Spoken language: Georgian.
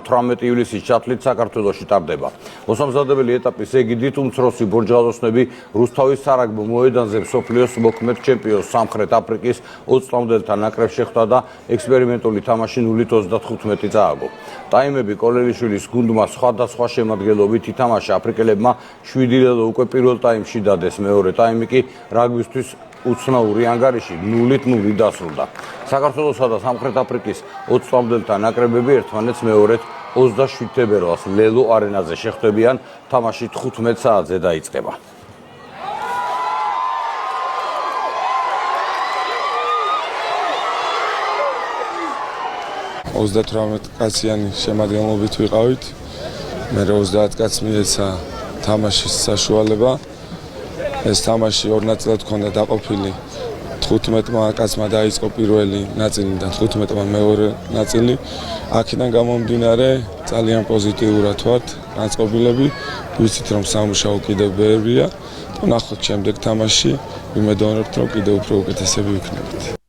18 ივლისის ჩათვლით საქართველოში ტარდება. მოსამზადებელი ეტაპის ეგიდით უმცროსი ბორჯალოსნები რუსთავის სარაგბო მოედანზე მსოფლიოს მოქმედ ჩემპიონს სამხრეთ აფრიკის 20 წლამდელთა ნაკრებს შეხვდა და ექსპერიმენტული თამაში 0-35 წააგო. ტაიმები კოლელიშვილის გუნდმა სხვადასხვა შემადგენლობით ითამაშა. აფრიკელებმა 7 ლელო უკვე პირველ ტაიმში დადეს, მეორე ტაიმი კი რაგბისთვის უცნაური ანგარიში 0-0 დასრულდა. საქართველოსა და სამხრეთ აფრიკის 20 წლამდელთა ნაკრებები ერთმანეთს მეორედ 27 თებერვალს ლელო არენაზე შეხვდებიან. თამაში 15 საათზე დაიწყება. 38 კაციანი შემადგენლობით ვიყავით. მე 30 კაცს მიეცა თამაშის საშუალება. ეს თამაში ორ ნაწილად ჰქონდა დაყოფილი. 15 კაცმა დაიწყო პირველი ნაწილი და 15-მა მეორე ნაწილი. აქედან გამომდინარე ძალიან პოზიტიურად ვართ განწყობილები. ვიცით რომ სამუშაო კიდევ ბევრია. ნახოთ შემდეგ თამაში. ვიმედოვნებთ რომ კიდევ უფრო უკეთესები ვიქნებით.